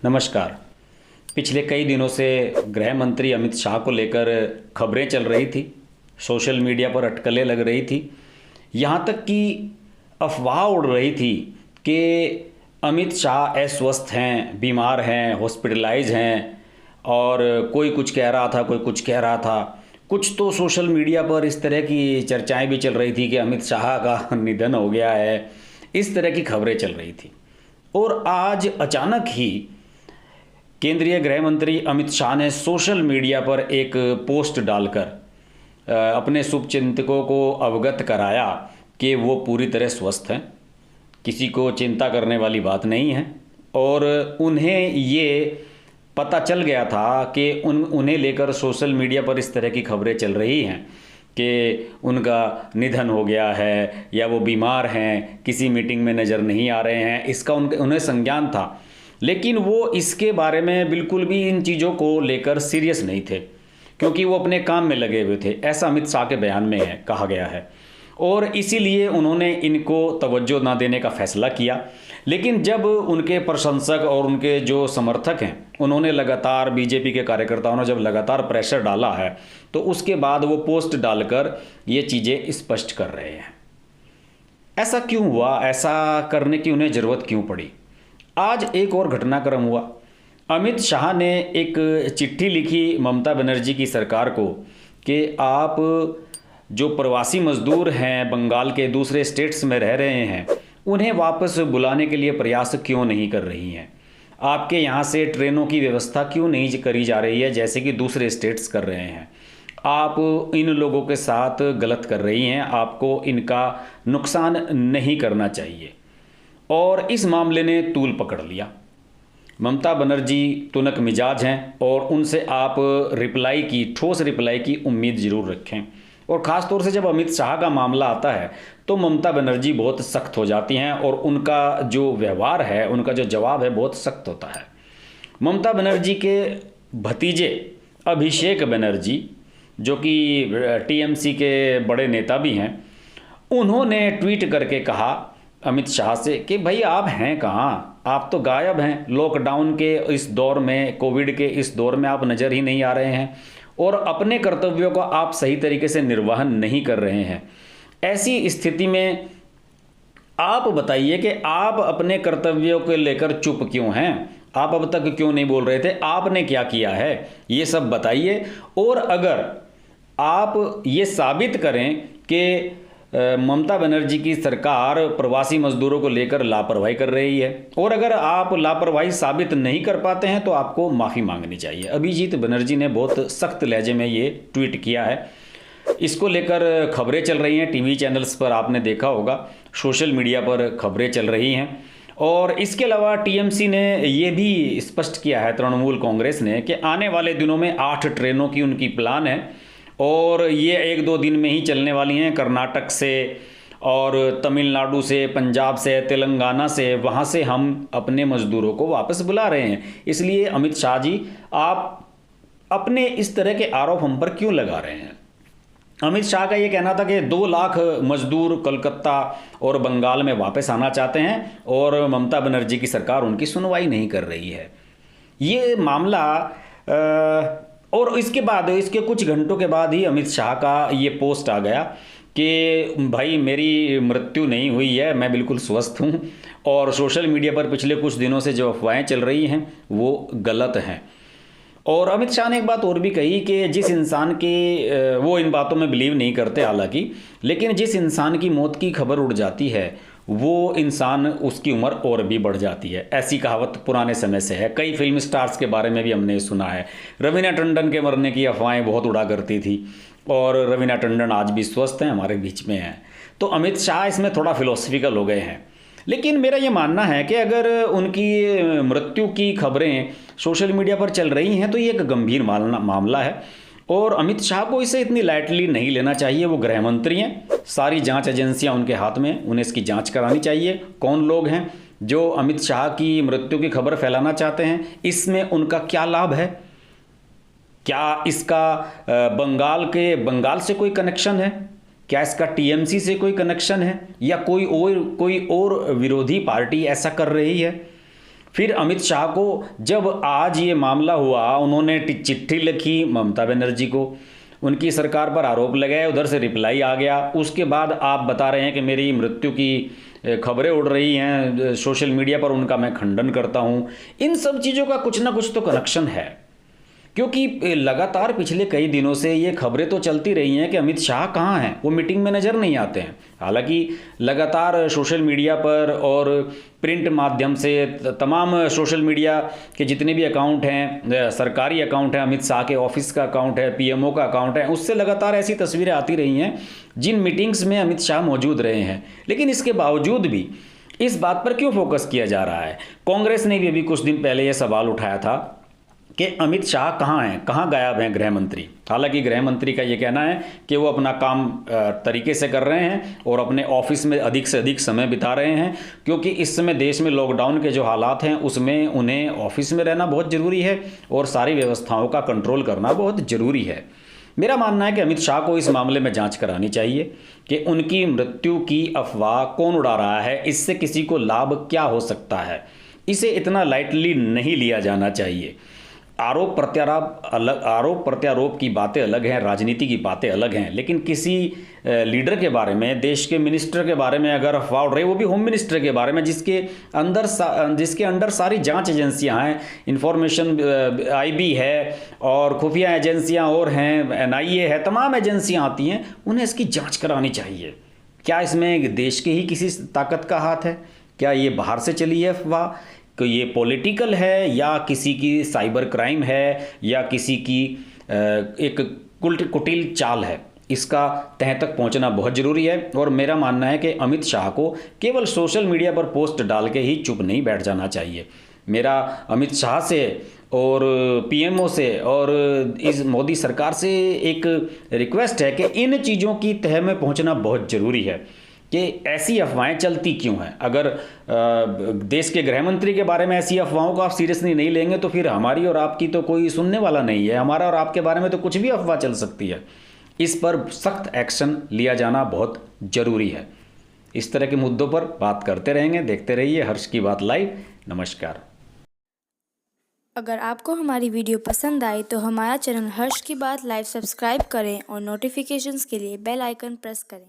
नमस्कार। पिछले कई दिनों से गृह मंत्री अमित शाह को लेकर खबरें चल रही थी, सोशल मीडिया पर अटकलें लग रही थी, यहाँ तक कि अफवाह उड़ रही थी कि अमित शाह अस्वस्थ हैं, बीमार हैं, हॉस्पिटलाइज हैं और कोई कुछ कह रहा था, कोई कुछ कह रहा था। कुछ तो सोशल मीडिया पर इस तरह की चर्चाएं भी चल रही थी कि अमित शाह का निधन हो गया है, इस तरह की खबरें चल रही थी। और आज अचानक ही केंद्रीय गृह मंत्री अमित शाह ने सोशल मीडिया पर एक पोस्ट डालकर अपने शुभचिंतकों को अवगत कराया कि वो पूरी तरह स्वस्थ हैं, किसी को चिंता करने वाली बात नहीं है। और उन्हें ये पता चल गया था कि उन्हें लेकर सोशल मीडिया पर इस तरह की खबरें चल रही हैं कि उनका निधन हो गया है या वो बीमार हैं, किसी मीटिंग में नज़र नहीं आ रहे हैं, इसका उन्हें संज्ञान था। लेकिन वो इसके बारे में बिल्कुल भी इन चीज़ों को लेकर सीरियस नहीं थे, क्योंकि वो अपने काम में लगे हुए थे, ऐसा अमित शाह के बयान में कहा गया है। और इसीलिए उन्होंने इनको तवज्जो ना देने का फैसला किया। लेकिन जब उनके प्रशंसक और उनके जो समर्थक हैं, उन्होंने लगातार, बीजेपी के कार्यकर्ताओं ने जब लगातार प्रेशर डाला है, तो उसके बाद वो पोस्ट डालकर ये चीज़ें स्पष्ट कर रहे हैं। ऐसा क्यों हुआ? ऐसा करने की उन्हें ज़रूरत क्यों पड़ी? आज एक और घटनाक्रम हुआ। अमित शाह ने एक चिट्ठी लिखी ममता बनर्जी की सरकार को कि आप जो प्रवासी मजदूर हैं, बंगाल के दूसरे स्टेट्स में रह रहे हैं, उन्हें वापस बुलाने के लिए प्रयास क्यों नहीं कर रही हैं? आपके यहाँ से ट्रेनों की व्यवस्था क्यों नहीं करी जा रही है जैसे कि दूसरे स्टेट्स कर रहे हैं? आप इन लोगों के साथ गलत कर रही हैं, आपको इनका नुकसान नहीं करना चाहिए। और इस मामले ने तूल पकड़ लिया। ममता बनर्जी तुनक मिजाज हैं और उनसे आप रिप्लाई की, ठोस रिप्लाई की उम्मीद ज़रूर रखें। और ख़ास तौर से जब अमित शाह का मामला आता है तो ममता बनर्जी बहुत सख्त हो जाती हैं और उनका जो व्यवहार है, उनका जो जवाब है, बहुत सख्त होता है। ममता बनर्जी के भतीजे अभिषेक बनर्जी, जो कि टीएमसी के बड़े नेता भी हैं, उन्होंने ट्वीट करके कहा अमित शाह से कि भाई आप हैं कहाँ? आप तो गायब हैं। लॉकडाउन के इस दौर में, कोविड के इस दौर में आप नज़र ही नहीं आ रहे हैं और अपने कर्तव्यों का आप सही तरीके से निर्वहन नहीं कर रहे हैं। ऐसी स्थिति में आप बताइए कि आप अपने कर्तव्यों को लेकर चुप क्यों हैं? आप अब तक क्यों नहीं बोल रहे थे? आपने क्या किया है, ये सब बताइए। और अगर आप ये साबित करें कि ममता बनर्जी की सरकार प्रवासी मजदूरों को लेकर लापरवाही कर रही है, और अगर आप लापरवाही साबित नहीं कर पाते हैं तो आपको माफ़ी मांगनी चाहिए। अभिजीत बनर्जी ने बहुत सख्त लहजे में ये ट्वीट किया है। इसको लेकर खबरें चल रही हैं, टीवी चैनल्स पर आपने देखा होगा, सोशल मीडिया पर खबरें चल रही हैं। और इसके अलावा टीएमसी ने ये भी स्पष्ट किया है, तृणमूल कांग्रेस ने, कि आने वाले दिनों में 8 ट्रेनों की उनकी प्लान है और ये 1-2 दिन में ही चलने वाली हैं। कर्नाटक से और तमिलनाडु से, पंजाब से, तेलंगाना से, वहाँ से हम अपने मज़दूरों को वापस बुला रहे हैं। इसलिए अमित शाह जी, आप अपने इस तरह के आरोप हम पर क्यों लगा रहे हैं? अमित शाह का ये कहना था कि 2 लाख मजदूर कलकत्ता और बंगाल में वापस आना चाहते हैं और ममता बनर्जी की सरकार उनकी सुनवाई नहीं कर रही है। ये मामला और इसके बाद, इसके कुछ घंटों के बाद ही अमित शाह का ये पोस्ट आ गया कि भाई मेरी मृत्यु नहीं हुई है, मैं बिल्कुल स्वस्थ हूँ और सोशल मीडिया पर पिछले कुछ दिनों से जो अफवाहें चल रही हैं वो गलत हैं। और अमित शाह ने एक बात और भी कही कि जिस इंसान की, वो इन बातों में बिलीव नहीं करते हालांकि, लेकिन जिस इंसान की मौत की खबर उड़ जाती है वो इंसान, उसकी उम्र और भी बढ़ जाती है। ऐसी कहावत पुराने समय से है। कई फिल्म स्टार्स के बारे में भी हमने सुना है। रवीना टंडन के मरने की अफवाहें बहुत उड़ा करती थी और रवीना टंडन आज भी स्वस्थ हैं, हमारे बीच में हैं। तो अमित शाह इसमें थोड़ा फिलोसफिकल हो गए हैं। लेकिन मेरा ये मानना है कि अगर उनकी मृत्यु की खबरें सोशल मीडिया पर चल रही हैं तो ये एक गंभीर मामला है और अमित शाह को इसे इतनी लाइटली नहीं लेना चाहिए। वो गृह मंत्री हैं, सारी जांच एजेंसियां उनके हाथ में, उन्हें इसकी जांच करानी चाहिए। कौन लोग हैं जो अमित शाह की मृत्यु की खबर फैलाना चाहते हैं, इसमें उनका क्या लाभ है? क्या इसका बंगाल से कोई कनेक्शन है? क्या इसका टीएमसी से कोई कनेक्शन है या कोई और विरोधी पार्टी ऐसा कर रही है? फिर अमित शाह को जब आज ये मामला हुआ, उन्होंने चिट्ठी लिखी ममता बनर्जी को, उनकी सरकार पर आरोप लगाए, उधर से रिप्लाई आ गया। उसके बाद आप बता रहे हैं कि मेरी मृत्यु की खबरें उड़ रही हैं सोशल मीडिया पर, उनका मैं खंडन करता हूं। इन सब चीज़ों का कुछ ना कुछ तो कनेक्शन है, क्योंकि लगातार पिछले कई दिनों से ये खबरें तो चलती रही हैं कि अमित शाह कहाँ हैं, वो मीटिंग में नज़र नहीं आते हैं। हालांकि लगातार सोशल मीडिया पर और प्रिंट माध्यम से तमाम सोशल मीडिया के जितने भी अकाउंट हैं, सरकारी अकाउंट हैं, अमित शाह के ऑफिस का अकाउंट है, पीएमओ का अकाउंट है, उससे लगातार ऐसी तस्वीरें आती रही हैं जिन मीटिंग्स में अमित शाह मौजूद रहे हैं। लेकिन इसके बावजूद भी इस बात पर क्यों फोकस किया जा रहा है? कांग्रेस ने भी अभी कुछ दिन पहले यह सवाल उठाया था कि अमित शाह कहाँ हैं, कहाँ गायब हैं गृह मंत्री। हालांकि गृह मंत्री का ये कहना है कि वो अपना काम तरीके से कर रहे हैं और अपने ऑफिस में अधिक से अधिक समय बिता रहे हैं, क्योंकि इस समय देश में लॉकडाउन के जो हालात हैं उसमें उन्हें ऑफिस में रहना बहुत ज़रूरी है और सारी व्यवस्थाओं का कंट्रोल करना बहुत ज़रूरी है। मेरा मानना है कि अमित शाह को इस मामले में जांच करानी चाहिए कि उनकी मृत्यु की अफवाह कौन उड़ा रहा है, इससे किसी को लाभ क्या हो सकता है। इसे इतना लाइटली नहीं लिया जाना चाहिए। आरोप प्रत्यारोप की बातें अलग हैं, राजनीति की बातें अलग हैं, लेकिन किसी लीडर के बारे में, देश के मिनिस्टर के बारे में अगर अफवाह उड़ रही, वो भी होम मिनिस्टर के बारे में, जिसके अंडर सारी जांच एजेंसियां हैं, इंफॉर्मेशन आईबी है और खुफिया एजेंसियां और हैं, एनआईए है, तमाम एजेंसियां आती हैं, उन्हें इसकी जांच करानी चाहिए। क्या इसमें देश के ही किसी ताकत का हाथ है? क्या ये बाहर से चली है अफवाह? कि ये पॉलिटिकल है या किसी की साइबर क्राइम है या किसी की एक कुटिल चाल है? इसका तह तक पहुंचना बहुत ज़रूरी है। और मेरा मानना है कि अमित शाह को केवल सोशल मीडिया पर पोस्ट डाल के ही चुप नहीं बैठ जाना चाहिए। मेरा अमित शाह से और पीएमओ से और इस मोदी सरकार से एक रिक्वेस्ट है कि इन चीज़ों की तह में पहुंचना बहुत ज़रूरी है कि ऐसी अफवाहें चलती क्यों हैं। अगर देश के गृह मंत्री के बारे में ऐसी अफवाहों को आप सीरियसली नहीं लेंगे तो फिर हमारी और आपकी तो कोई सुनने वाला नहीं है। हमारा और आपके बारे में तो कुछ भी अफवाह चल सकती है। इस पर सख्त एक्शन लिया जाना बहुत ज़रूरी है। इस तरह के मुद्दों पर बात करते रहेंगे। देखते रहिए हर्ष की बात लाइव। नमस्कार। अगर आपको हमारी वीडियो पसंद आई तो हमारा चैनल हर्ष की बात लाइव सब्सक्राइब करें और नोटिफिकेशंस के लिए बेल आइकन प्रेस करें।